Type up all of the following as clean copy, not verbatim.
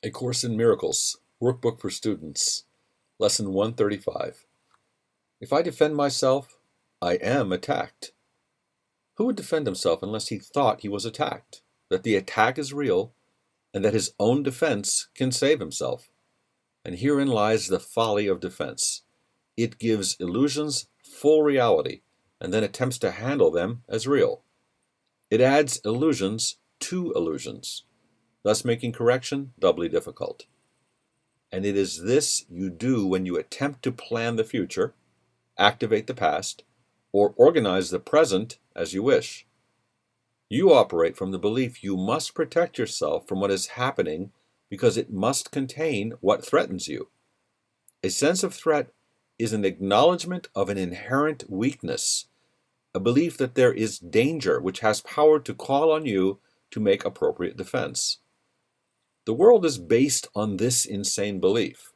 A Course in Miracles, Workbook for Students, Lesson 135. If I defend myself, I am attacked. Who would defend himself unless he thought he was attacked, that the attack is real, and that his own defense can save himself? And herein lies the folly of defense. It gives illusions full reality, and then attempts to handle them as real. It adds illusions to illusions, thus making correction doubly difficult. And it is this you do when you attempt to plan the future, activate the past, or organize the present as you wish. You operate from the belief you must protect yourself from what is happening because it must contain what threatens you. A sense of threat is an acknowledgement of an inherent weakness, a belief that there is danger which has power to call on you to make appropriate defense. The world is based on this insane belief,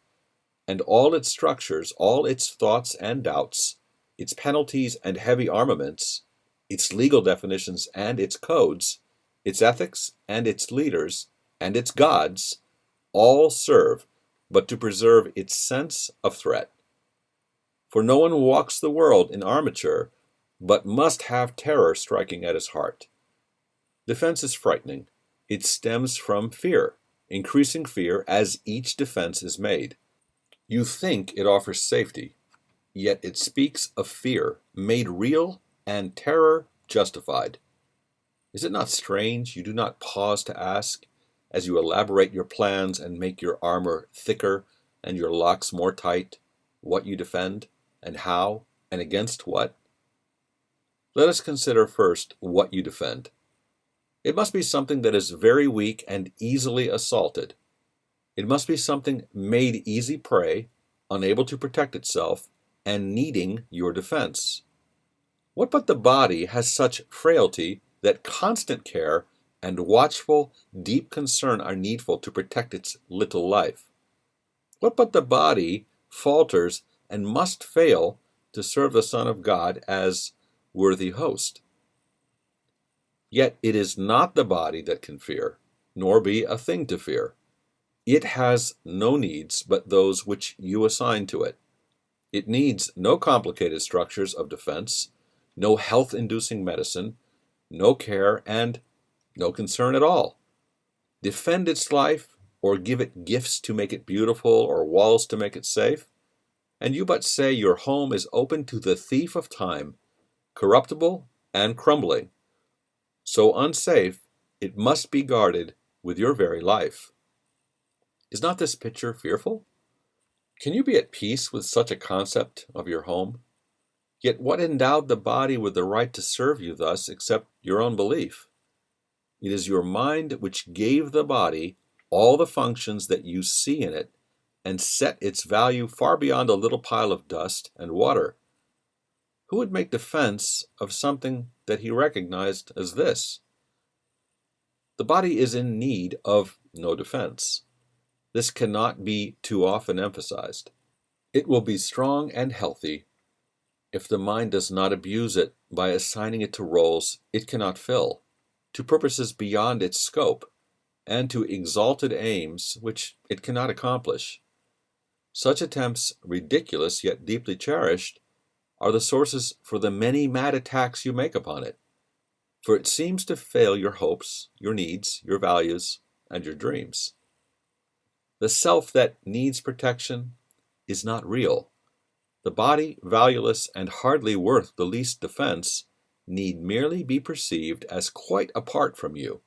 and all its structures, all its thoughts and doubts, its penalties and heavy armaments, its legal definitions and its codes, its ethics and its leaders, and its gods, all serve but to preserve its sense of threat. For no one walks the world in armature, but must have terror striking at his heart. Defense is frightening. It stems from fear, increasing fear as each defense is made. You think it offers safety, yet it speaks of fear made real and terror justified. Is it not strange you do not pause to ask, as you elaborate your plans and make your armor thicker and your locks more tight, what you defend, and how, and against what? Let us consider first what you defend. It must be something that is very weak and easily assaulted. It must be something made easy prey, unable to protect itself, and needing your defense. What but the body has such frailty that constant care and watchful, deep concern are needful to protect its little life? What but the body falters and must fail to serve the Son of God as worthy host? Yet it is not the body that can fear, nor be a thing to fear. It has no needs but those which you assign to it. It needs no complicated structures of defense, no health-inducing medicine, no care, and no concern at all. Defend its life, or give it gifts to make it beautiful, or walls to make it safe, and you but say your home is open to the thief of time, corruptible and crumbling. So unsafe, it must be guarded with your very life. Is not this picture fearful? Can you be at peace with such a concept of your home? Yet what endowed the body with the right to serve you thus except your own belief? It is your mind which gave the body all the functions that you see in it and set its value far beyond a little pile of dust and water. Who would make defense of something that he recognized as this? The body is in need of no defense. This cannot be too often emphasized. It will be strong and healthy if the mind does not abuse it by assigning it to roles it cannot fill, to purposes beyond its scope, and to exalted aims which it cannot accomplish. Such attempts, ridiculous yet deeply cherished, are the sources for the many mad attacks you make upon it, for it seems to fail your hopes, your needs, your values, and your dreams. The self that needs protection is not real. The body, valueless and hardly worth the least defense, need merely be perceived as quite apart from you,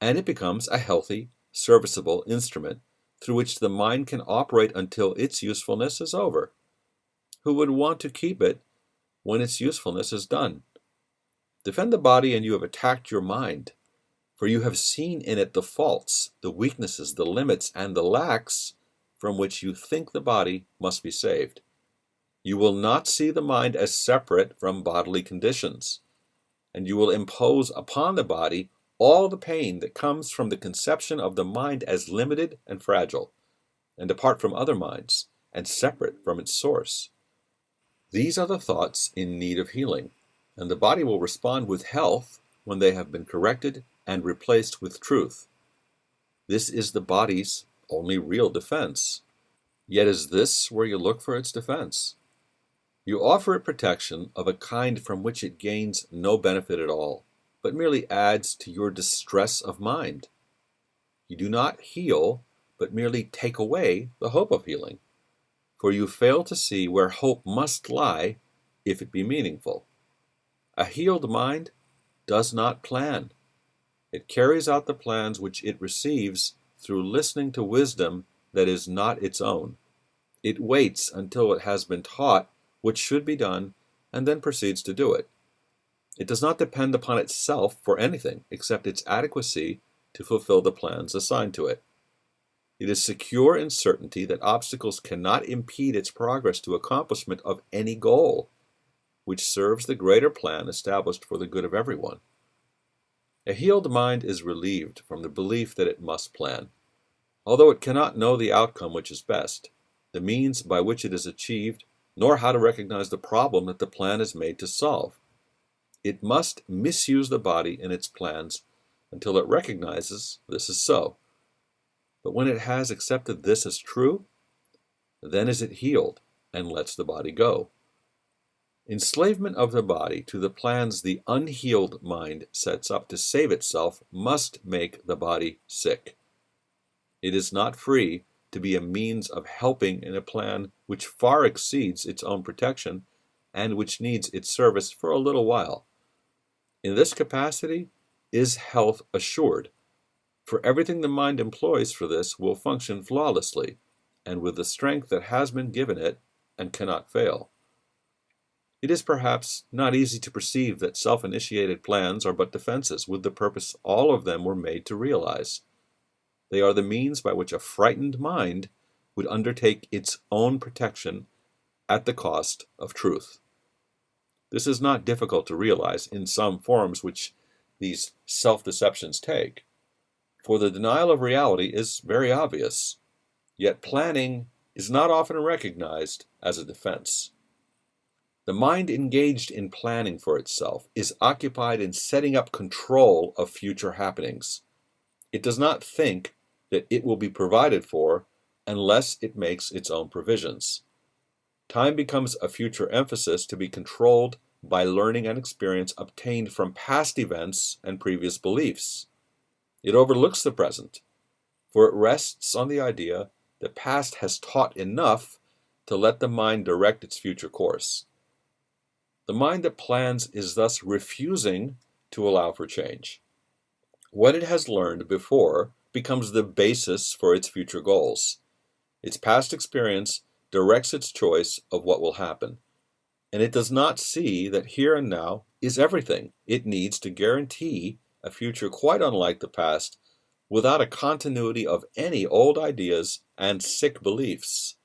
and it becomes a healthy, serviceable instrument through which the mind can operate until its usefulness is over. Who would want to keep it when its usefulness is done? Defend the body and you have attacked your mind, for you have seen in it the faults, the weaknesses, the limits, and the lacks from which you think the body must be saved. You will not see the mind as separate from bodily conditions, and you will impose upon the body all the pain that comes from the conception of the mind as limited and fragile, and apart from other minds, and separate from its source. These are the thoughts in need of healing, and the body will respond with health when they have been corrected and replaced with truth. This is the body's only real defense. Yet is this where you look for its defense? You offer it protection of a kind from which it gains no benefit at all, but merely adds to your distress of mind. You do not heal, but merely take away the hope of healing, for you fail to see where hope must lie if it be meaningful. A healed mind does not plan. It carries out the plans which it receives through listening to wisdom that is not its own. It waits until it has been taught what should be done and then proceeds to do it. It does not depend upon itself for anything except its adequacy to fulfill the plans assigned to it. It is secure in certainty that obstacles cannot impede its progress to accomplishment of any goal, which serves the greater plan established for the good of everyone. A healed mind is relieved from the belief that it must plan, although it cannot know the outcome which is best, the means by which it is achieved, nor how to recognize the problem that the plan is made to solve. It must misuse the body in its plans until it recognizes this is so. But when it has accepted this as true, then is it healed and lets the body go. Enslavement of the body to the plans the unhealed mind sets up to save itself must make the body sick. It is not free to be a means of helping in a plan which far exceeds its own protection and which needs its service for a little while. In this capacity is health assured, for everything the mind employs for this will function flawlessly and with the strength that has been given it and cannot fail. It is perhaps not easy to perceive that self-initiated plans are but defenses with the purpose all of them were made to realize. They are the means by which a frightened mind would undertake its own protection at the cost of truth. This is not difficult to realize in some forms which these self-deceptions take, for the denial of reality is very obvious, yet planning is not often recognized as a defense. The mind engaged in planning for itself is occupied in setting up control of future happenings. It does not think that it will be provided for unless it makes its own provisions. Time becomes a future emphasis to be controlled by learning and experience obtained from past events and previous beliefs. It overlooks the present, for it rests on the idea that past has taught enough to let the mind direct its future course. The mind that plans is thus refusing to allow for change. What it has learned before becomes the basis for its future goals. Its past experience directs its choice of what will happen, and it does not see that here and now is everything it needs to guarantee a future quite unlike the past, without a continuity of any old ideas and sick beliefs.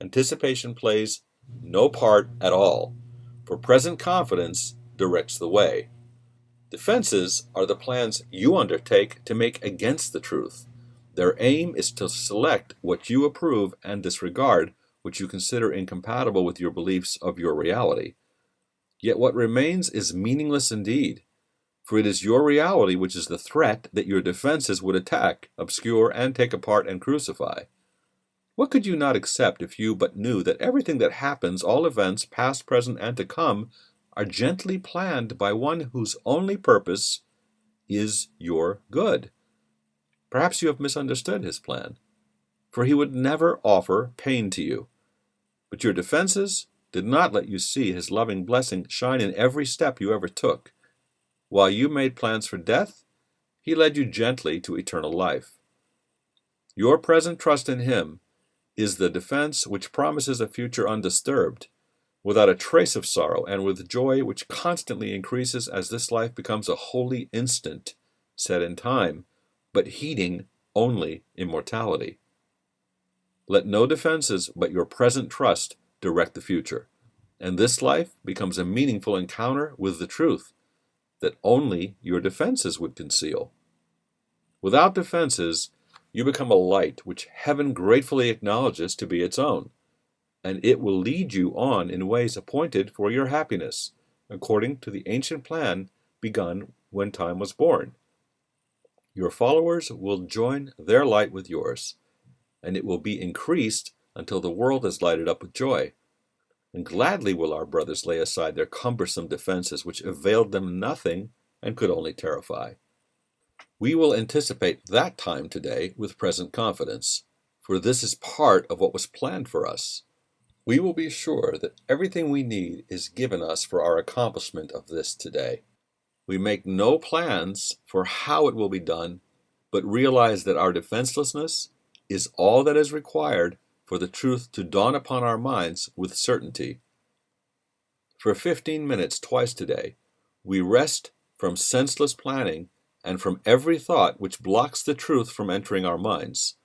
Anticipation plays no part at all, for present confidence directs the way. Defenses are the plans you undertake to make against the truth. Their aim is to select what you approve and disregard what you consider incompatible with your beliefs of your reality. Yet what remains is meaningless indeed, for it is your reality which is the threat that your defenses would attack, obscure, and take apart and crucify. What could you not accept if you but knew that everything that happens, all events, past, present, and to come, are gently planned by one whose only purpose is your good? Perhaps you have misunderstood his plan, for he would never offer pain to you. But your defenses did not let you see his loving blessing shine in every step you ever took. While you made plans for death, he led you gently to eternal life. Your present trust in him is the defense which promises a future undisturbed, without a trace of sorrow, and with joy which constantly increases as this life becomes a holy instant, set in time, but heeding only immortality. Let no defenses but your present trust direct the future, and this life becomes a meaningful encounter with the truth that only your defenses would conceal. Without defenses, you become a light which heaven gratefully acknowledges to be its own, and it will lead you on in ways appointed for your happiness, according to the ancient plan begun when time was born. Your followers will join their light with yours, and it will be increased until the world is lighted up with joy. And gladly will our brothers lay aside their cumbersome defenses, which availed them nothing and could only terrify. We will anticipate that time today with present confidence, for this is part of what was planned for us. We will be sure that everything we need is given us for our accomplishment of this today. We make no plans for how it will be done, but realize that our defenselessness is all that is required for the truth to dawn upon our minds with certainty. For 15 minutes twice today, we rest from senseless planning and from every thought which blocks the truth from entering our minds.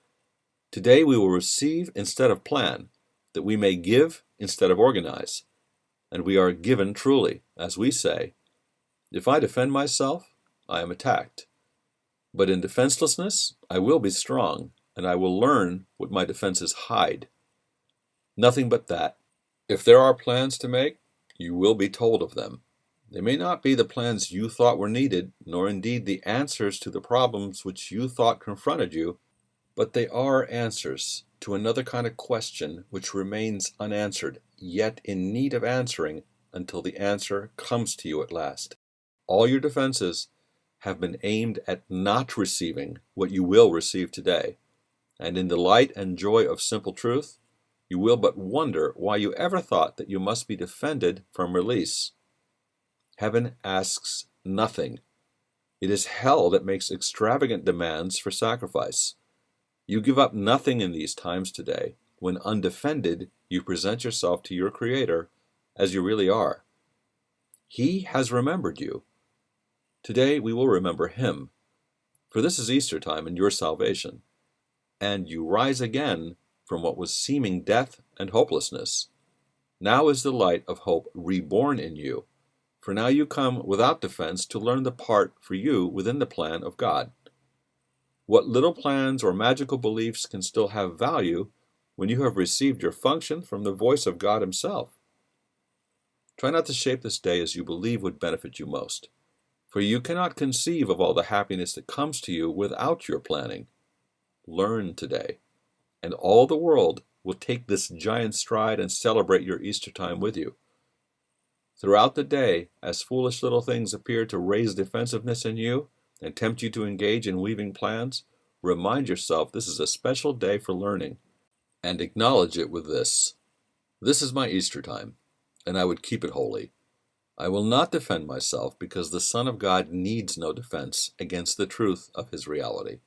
Today we will receive instead of plan, that we may give instead of organize. And we are given truly, as we say, if I defend myself, I am attacked. But in defenselessness, I will be strong, and I will learn what my defenses hide. Nothing but that. If there are plans to make, you will be told of them. They may not be the plans you thought were needed, nor indeed the answers to the problems which you thought confronted you, but they are answers to another kind of question which remains unanswered, yet in need of answering until the answer comes to you at last. All your defenses have been aimed at not receiving what you will receive today, and in the light and joy of simple truth, you will but wonder why you ever thought that you must be defended from release. Heaven asks nothing. It is hell that makes extravagant demands for sacrifice. You give up nothing in these times today, when undefended you present yourself to your Creator as you really are. He has remembered you. Today we will remember Him, for this is Easter time and your salvation, and you rise again from what was seeming death and hopelessness. Now is the light of hope reborn in you, for now you come without defense to learn the part for you within the plan of God. What little plans or magical beliefs can still have value when you have received your function from the voice of God Himself? Try not to shape this day as you believe would benefit you most, for you cannot conceive of all the happiness that comes to you without your planning. Learn today, and all the world will take this giant stride and celebrate your Easter time with you. Throughout the day, as foolish little things appear to raise defensiveness in you and tempt you to engage in weaving plans, remind yourself this is a special day for learning, and acknowledge it with this: this is my Easter time, and I would keep it holy. I will not defend myself because the Son of God needs no defense against the truth of His reality.